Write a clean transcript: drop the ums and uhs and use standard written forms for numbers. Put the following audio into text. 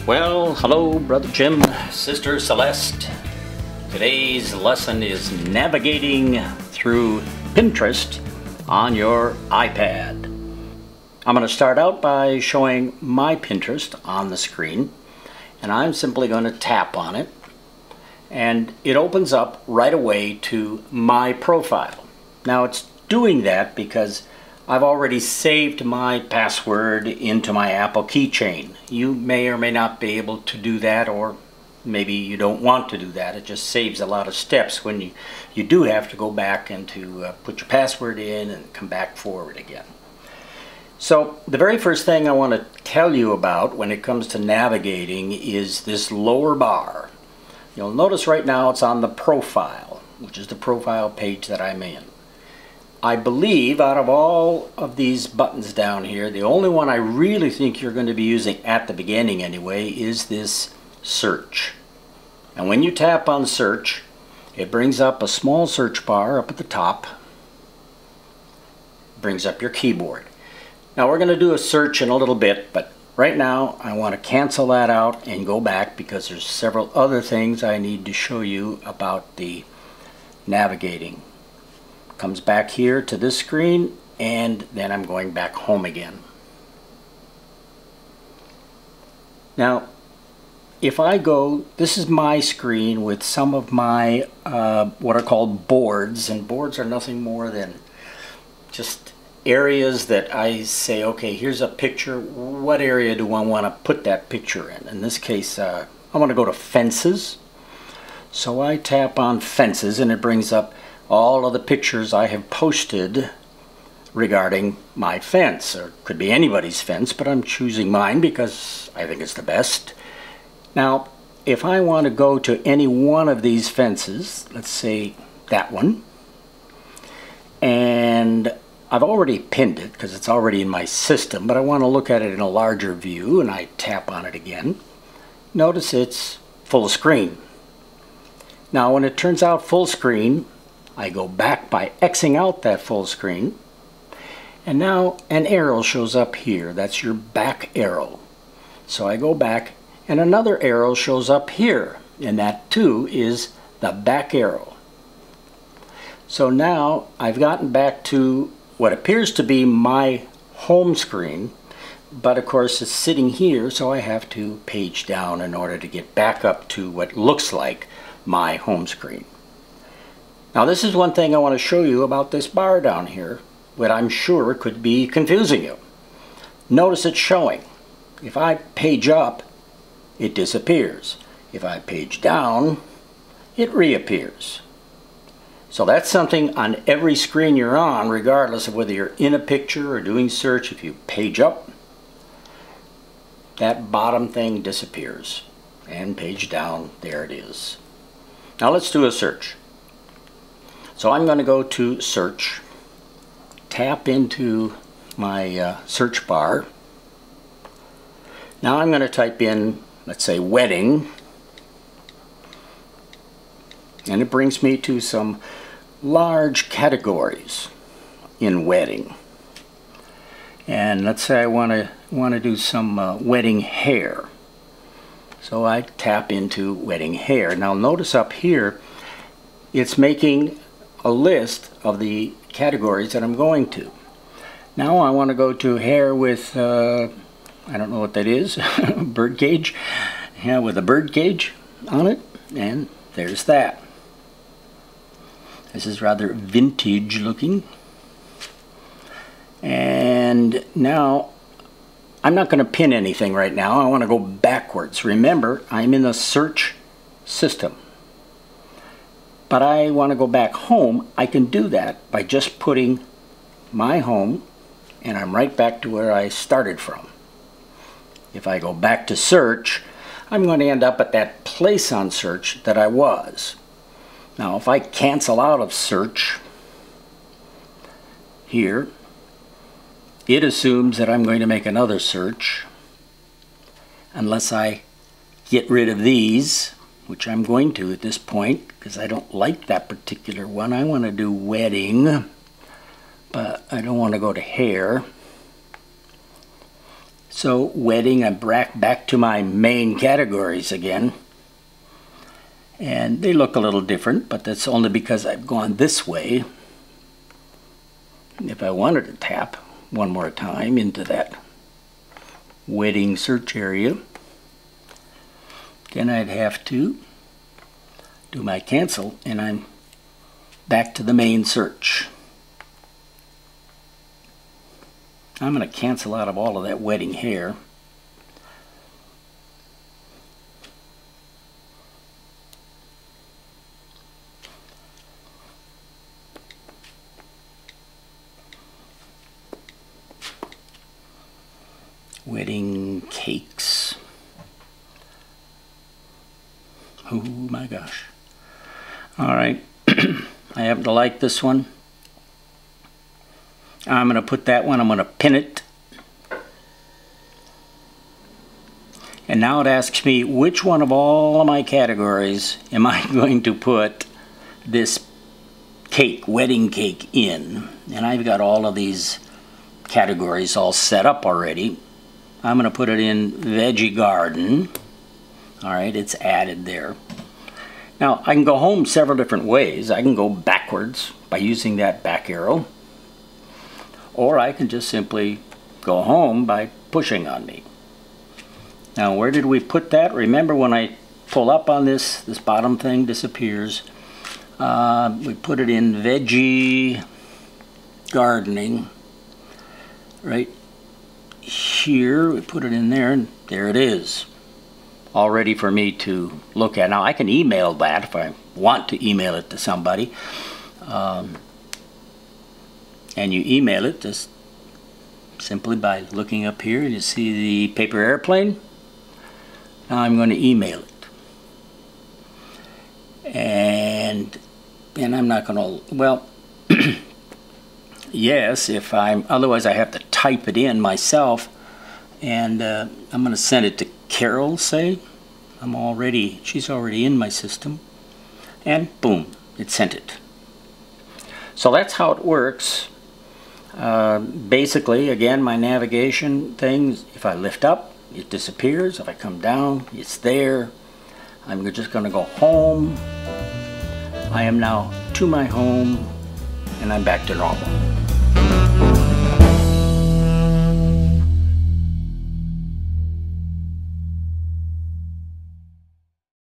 Well, hello, Brother Jim, Sister Celeste. Today's lesson is navigating through Pinterest on your iPad. I'm going to start out by showing my Pinterest on the screen, and I'm simply going to tap on it, and it opens up right away to my profile. Now it's doing that because I've already saved my password into my Apple keychain. You may or may not be able to do that, or maybe you don't want to do that. It just saves a lot of steps when you do have to go back and to put your password in and come back forward again. So the very first thing I want to tell you about when it comes to navigating is this lower bar. You'll notice right now it's on the profile, which is the profile page that I'm in. I believe out of all of these buttons down here, the only one I really think you're going to be using at the beginning anyway is this search. And when you tap on search, it brings up a small search bar up at the top. It brings up your keyboard. Now we're going to do a search in a little bit, but right now I want to cancel that out and go back because there's several other things I need to show you about the navigating. Comes back here to this screen, and then I'm going back home again. Now if I go, this is my screen with some of my what are called boards, and boards are nothing more than just areas that I say, okay, here's a picture, what area do I want to put that picture in this case I want to go to fences, so I tap on fences and it brings up all of the pictures I have posted regarding my fence, or could be anybody's fence, but I'm choosing mine because I think it's the best. Now if I want to go to any one of these fences, let's say that one, and I've already pinned it because it's already in my system, but I want to look at it in a larger view, and I tap on it again. Notice it's full screen. Now when it turns out full screen, I go back by Xing out that full screen, and now an arrow shows up here. That's your back arrow. So I go back and another arrow shows up here, and that too is the back arrow. So now I've gotten back to what appears to be my home screen, but of course it's sitting here, so I have to page down in order to get back up to what looks like my home screen. Now this is one thing I want to show you about this bar down here, that I'm sure could be confusing you. Notice it's showing. If I page up, it disappears. If I page down, it reappears. So that's something on every screen you're on, regardless of whether you're in a picture or doing search. If you page up, that bottom thing disappears. And page down, there it is. Now let's do a search. So I'm going to go to search, tap into my search bar. Now I'm going to type in, let's say, wedding, and it brings me to some large categories in wedding. And let's say I want to do some wedding hair. So I tap into wedding hair. Now notice up here it's making a list of the categories that I'm going to. Now I want to go to hair with I don't know what that is, bird cage, yeah, with a bird cage on it, and there's that. This is rather vintage looking. And now I'm not going to pin anything right now. I want to go backwards. Remember, I'm in the search system. But I want to go back home. I can do that by just putting my home, and I'm right back to where I started from. If I go back to search, I'm going to end up at that place on search that I was. Now if I cancel out of search here, it assumes that I'm going to make another search unless I get rid of these, which I'm going to at this point because I don't like that particular one. I want to do wedding, but I don't want to go to hair. So wedding, I'm back to my main categories again. And they look a little different, but that's only because I've gone this way. If I wanted to tap one more time into that wedding search area, then I'd have to do my cancel, and I'm back to the main search. I'm going to cancel out of all of that wedding hair. Wedding cakes. Oh my gosh. Alright, I happen to like this one. I'm going to put that one, I'm going to pin it. And now it asks me which one of all of my categories am I going to put this cake, wedding cake, in. And I've got all of these categories all set up already. I'm going to put it in Veggie Garden. Alright, it's added there. Now, I can go home several different ways. I can go backwards by using that back arrow. Or I can just simply go home by pushing on me. Now, where did we put that? Remember, when I pull up on this bottom thing disappears. We put it in Veggie Gardening. Right here, we put it in there, and there it is, all ready for me to look at. Now I can email that if I want to email it to somebody, and you email it just simply by looking up here. You see the paper airplane. Now I'm going to email it, and I'm not going to, well, yes, if otherwise I have to type it in myself, and I'm going to send it to Carol, say. She's already in my system, and boom, it sent it. So that's how it works. Basically, again, my navigation things, if I lift up, it disappears. If I come down, it's there. I'm just going to go home. I am now to my home, and I'm back to normal.